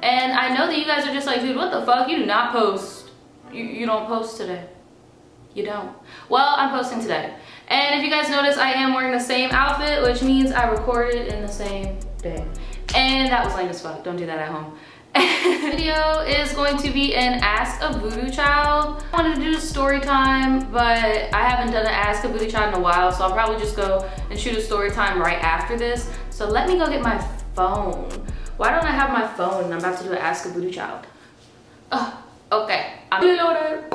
And I know that you guys are just like, dude, what the fuck? You do not post. You don't post today. You don't. Well, I'm posting today. And if you guys notice, I am wearing the same outfit, which means I recorded in the same day. And that was lame as fuck. Don't do that at home. This video is going to be an Ask a Voodoo Child. I wanted to do a story time, but I haven't done an Ask a Voodoo Child in a while, so I'll probably just go and shoot a story time right after this. So let me go get my phone. Why don't I have my phone and I'm about to do an Ask a Voodoo Child? Oh, okay. I'm loaded.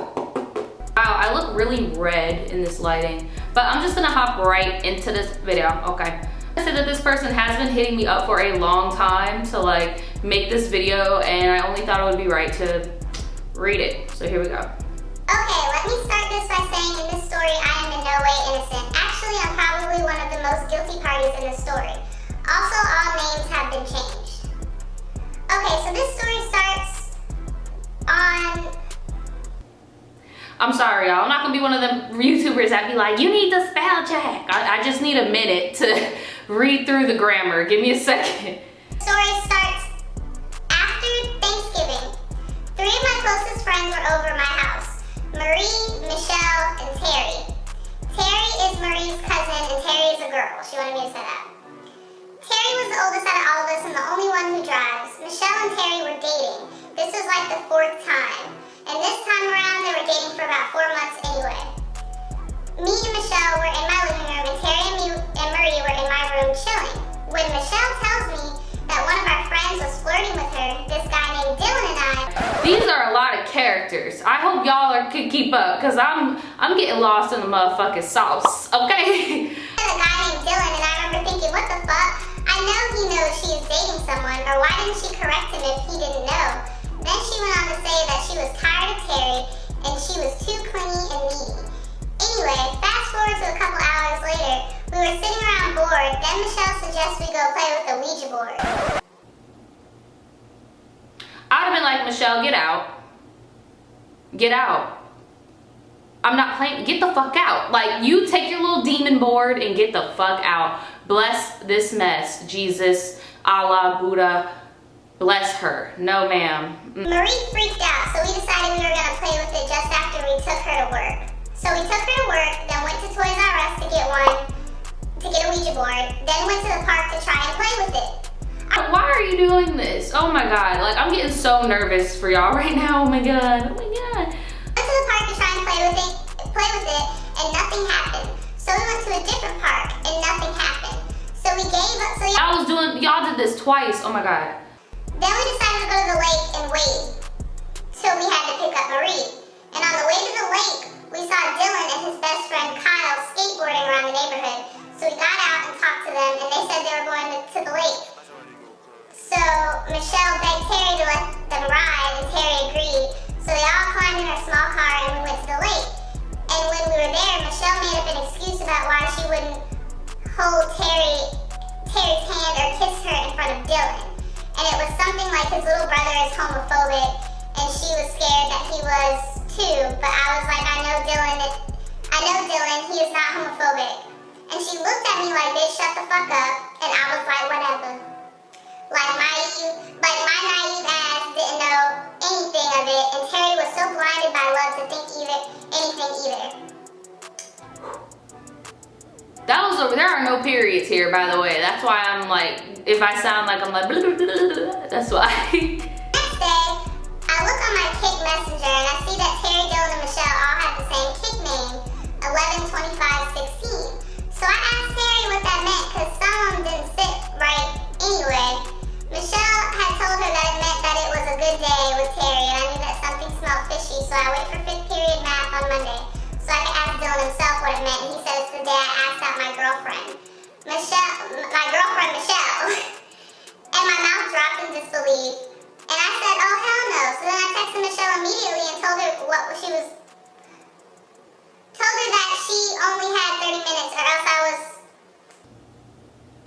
Wow, I look really red in this lighting, but I'm just gonna hop right into this video, okay? I said that this person has been hitting me up for a long time to like make this video, and I only thought it would be right to read it. So here we go. Okay, let me start this by saying in this story I am in no way innocent. Actually, I'm probably one of the most guilty parties in this story. Also, all names have been changed. Okay, so this story starts on... I'm sorry, y'all. I'm not gonna be one of them YouTubers that be like, you need to spell check. I just need a minute to read through the grammar. Give me a second. The story starts after Thanksgiving. 3 of my closest friends were over my house. Marie, Michelle, and Terry. Terry is Marie's cousin, and Terry is a girl. She wanted me to say that. Terry was the oldest out of all of us and the only one who drives. Michelle and Terry were dating. This was like the 4th time. And this time around, they were dating for about 4 months anyway. Me and Michelle were in my living room, and Terry and Marie were in my room chilling. When Michelle tells me that one of our friends was flirting with her, this guy named Dylan and I... These are a lot of characters. I hope y'all can keep up, because I'm getting lost in the motherfucking sauce, okay? ...a guy named Dylan, and I remember thinking, what the fuck? I know he knows she is dating someone, or why didn't she correct him if he didn't know? Then she went on to say that she was tired of Terry and she was too clingy and needy. Anyway, fast forward to a couple hours later, we were sitting around bored, then Michelle suggests we go play with the Ouija board. I'd have been like, Michelle, get out. Get out. I'm not playing, get the fuck out. Like, you take your little demon board and get the fuck out. Bless this mess, Jesus, Allah, Buddha. Bless her. No, ma'am. Marie freaked out, so we decided we were going to play with it just after we took her to work. So we took her to work, then went to Toys R Us to get a Ouija board, then went to the park to try and play with it. Why are you doing this? Oh my God, like I'm getting so nervous for y'all right now. Oh my God, oh my God. Went to the park to try and play with it, and nothing happened. So we went to a different park, and nothing happened. So we gave up, y'all did this twice, oh my God. Then we decided to go to the lake and wait till we had to pick up Marie. And on the way to the lake, we saw Dylan and his best friend Kyle skateboarding around the neighborhood. So we got out and talked to them, and they said they were going to the lake. So Michelle begged Terry to let them ride, and Terry agreed. So they all climbed in her small car and we went to the lake. And when we were there, Michelle made up an excuse about why she wouldn't hold Terry's hand or kiss her in front of Dylan. And it was something like his little brother is homophobic, and she was scared that he was too. But I was like, I know Dylan, he is not homophobic. And she looked at me like, bitch, shut the fuck up. And I was like, whatever. Like my naive ass didn't know anything of it, and Terry was so blinded by love to think anything either. There are no periods here, by the way. That's why I'm like, if I sound like I'm like, blah, blah, blah, blah, that's why. Next day, I look on my Kick Messenger and I see that Terry, Dylan, and Michelle all have the same Kick name, 112516. So I asked Terry what that meant, because some of them didn't sit right anyway. Michelle had told her that it meant that it was a good day with Terry, and I knew that something smelled fishy, so I wait for 5th period math on Monday, so I could ask Dylan himself what it meant, and he said it's the day I asked out my girlfriend. Michelle. And my mouth dropped in disbelief. And I said, oh hell no. So then I texted Michelle immediately and told her that she only had 30 minutes or else I was...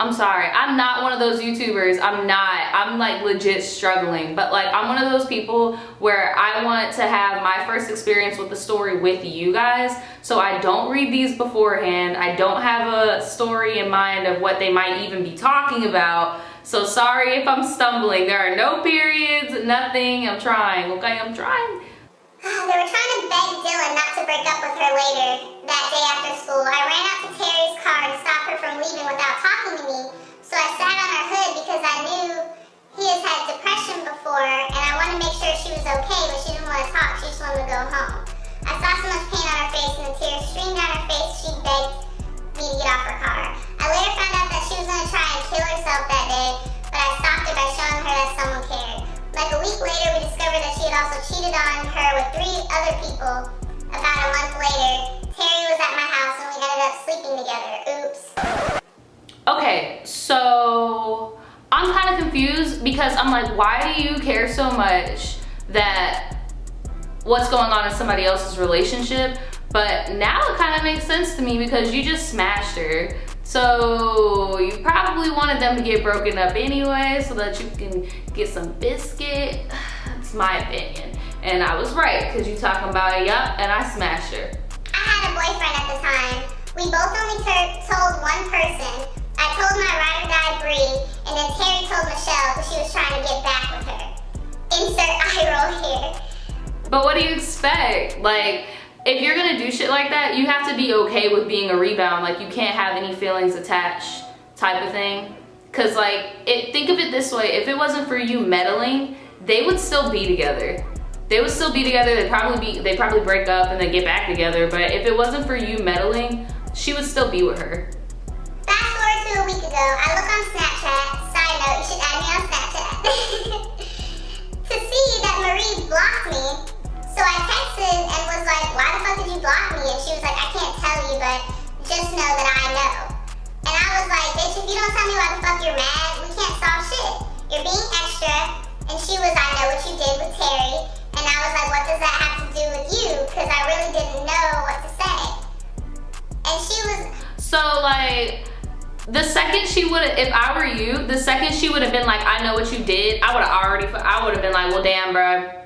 I'm sorry, I'm not one of those YouTubers. I'm like legit struggling, but like I'm one of those people where I want to have my first experience with the story with you guys. So I don't read these beforehand. I don't have a story in mind of what they might even be talking about. So sorry if I'm stumbling. There are no periods, nothing. I'm trying, okay? I'm trying. They were trying to beg Dylan not to break up with her later that day after school. I ran out to Terry's car to stop her from leaving without talking to me. So I sat on her hood because I knew he has had depression before and I wanted to make sure she was okay, but she didn't want to talk. She just wanted to go home. I saw so much pain on her face and the tears streamed down her face. She begged me to get off her car. I later found out that she was going to try and kill herself that day, but I stopped her by showing her that someone cared. Like a week later, we discovered that she had also cheated on her with 3 other people. About a month later, Terry was at my house and we ended up sleeping together. Oops. Okay, so I'm kind of confused because I'm like, why do you care so much that what's going on in somebody else's relationship? But now it kind of makes sense to me because you just smashed her. So you probably wanted them to get broken up anyway so that you can get some biscuit. It's my opinion. And I was right because you talking about, yup, and I smashed her. I had a boyfriend at the time. We both only told one person. I told my ride or die Bree, and then Terry told Michelle because she was trying to get back with her. Insert eye roll here. But what do you expect? Like, if you're gonna do shit like that, you have to be okay with being a rebound. Like, you can't have any feelings attached type of thing. Cause like, think of it this way, if it wasn't for you meddling, they would still be together. They would still be together, they'd probably break up and then get back together. But if it wasn't for you meddling, she would still be with her. Fast forward to a week ago, I look on Snapchat. Side note, you should add me on Snapchat. To see that Marie blocked me. So I texted and was like, why the fuck did you block me? And she was like, I can't tell you, but just know that I know. And I was like, bitch, if you don't tell me why the fuck you're mad, we can't solve shit. You're being extra. And she was, I know what you did with Terry. And I was like, what does that have to do with you? Because I really didn't know what to say. And she was... So like, the second she would have, if I were you, the second she would have been like, I know what you did, I would have been like, well damn bruh,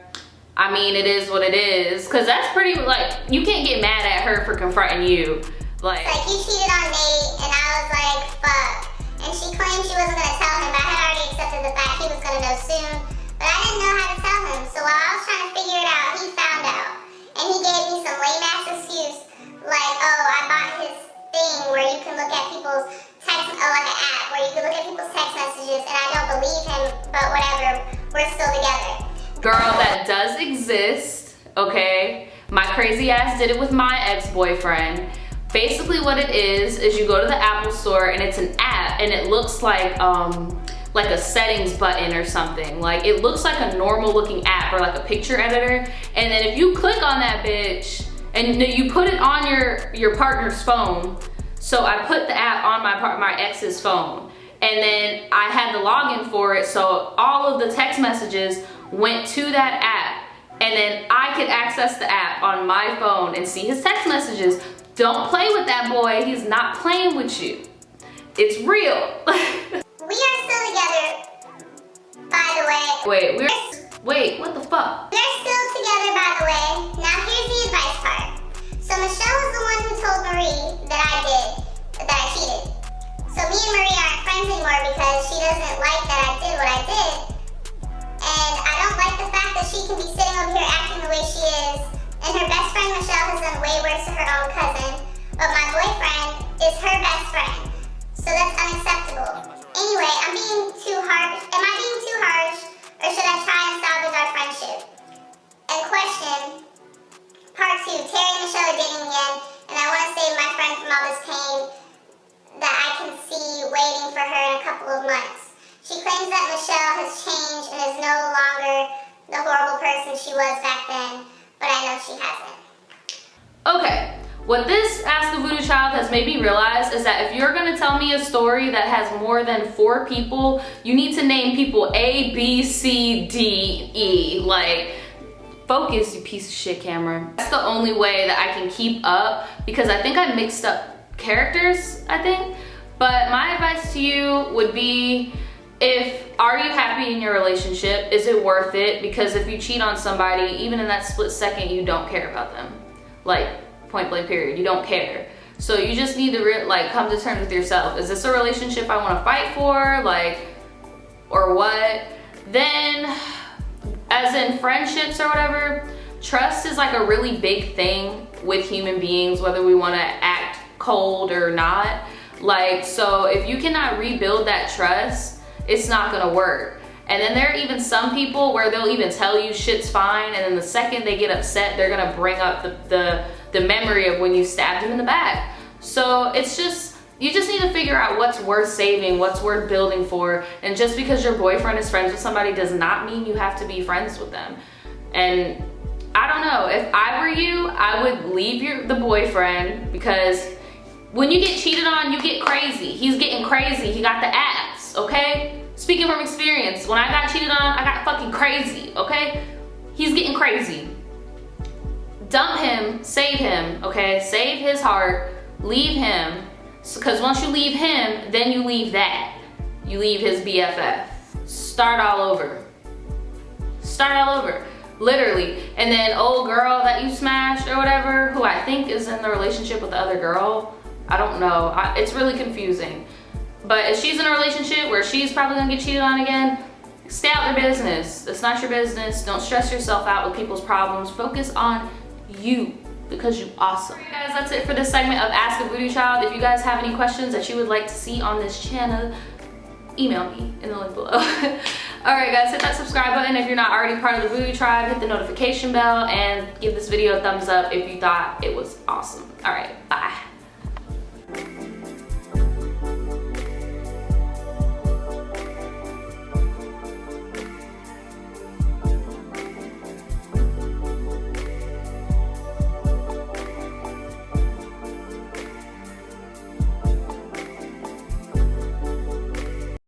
I mean, it is what it is. Cause that's pretty, like, you can't get mad at her for confronting you. Like you cheated on Nate, and I was like, fuck. And she claimed she wasn't gonna tell him, but I had already accepted the fact he was gonna know soon. But I didn't know how to tell him, so while I was trying to figure it out, he found out. And he gave me some lame ass excuse, like, oh, I bought his thing where you can look at people's text, like an app, where you can look at people's text messages, and I don't believe him, but whatever, we're still together. Girl, that does exist, okay? My crazy ass did it with my ex-boyfriend. Basically what it is you go to the Apple store and it's an app and it looks like a settings button or something. Like, it looks like a normal looking app or like a picture editor. And then if you click on that bitch and you put it on your partner's phone. So I put the app on my ex's phone. And then I had the login for it, so all of the text messages went to that app, and then I could access the app on my phone and see his text messages. Don't play with that boy, he's not playing with you. It's real. We are still together, by the way. Wait, what the fuck? We're still together, by the way. Now here's the advice part. So Michelle was the one who told Marie that I cheated. So me and Marie aren't friends anymore because she doesn't like that I did what I did. And I don't like the fact that she can be sitting over here acting the way she is. And her best friend Michelle has done way worse to her own cousin. But my boyfriend is her best friend. So that's unacceptable. Anyway, I'm being too harsh. Am I being too harsh? Or should I try and salvage our friendship? And question, part 2, Terry and Michelle are dating again. And I want to save my friend from all this pain that I can see waiting for her in a couple of months. She claims that Michelle has changed and is no longer the horrible person she was back then, but I know she hasn't. Okay, what this Ask the Voodoo Child has made me realize is that if you're gonna tell me a story that has more than 4 people, you need to name people A, B, C, D, E. Like, focus, you piece of shit camera. That's the only way that I can keep up, because I think I mixed up characters, I think. But my advice to you would be, are you happy in your relationship? Is it worth it? Because if you cheat on somebody, even in that split second, you don't care about them. Like, point blank period, you don't care. So you just need to come to terms with yourself. Is this a relationship I want to fight for? Like, or what. Then, as in friendships or whatever, trust is like a really big thing with human beings, whether we want to act cold or not. Like, so if you cannot rebuild that trust, it's not gonna work. And then there are even some people where they'll even tell you shit's fine, and then the second they get upset, they're gonna bring up the memory of when you stabbed them in the back. So it's just, you just need to figure out what's worth saving, what's worth building for. And just because your boyfriend is friends with somebody does not mean you have to be friends with them. And I don't know, if I were you, I would leave the boyfriend, because when you get cheated on, you get crazy. He's getting crazy, he got the abs, okay? Speaking from experience, when I got cheated on, I got fucking crazy, okay? He's getting crazy. Dump him, save him, okay? Save his heart, leave him. Because once you leave him, then you leave that. You leave his BFF. Start all over. Start all over. Literally. And then old girl that you smashed or whatever, who I think is in the relationship with the other girl, I don't know. It's really confusing. But if she's in a relationship where she's probably gonna get cheated on again, stay out their business. It's not your business. Don't stress yourself out with people's problems. Focus on you, because you awesome. Alright guys, that's it for this segment of Ask a Voodoo Child. If you guys have any questions that you would like to see on this channel, email me in the link below. Alright guys, hit that subscribe button if you're not already part of the Voodoo Tribe. Hit the notification bell and give this video a thumbs up if you thought it was awesome.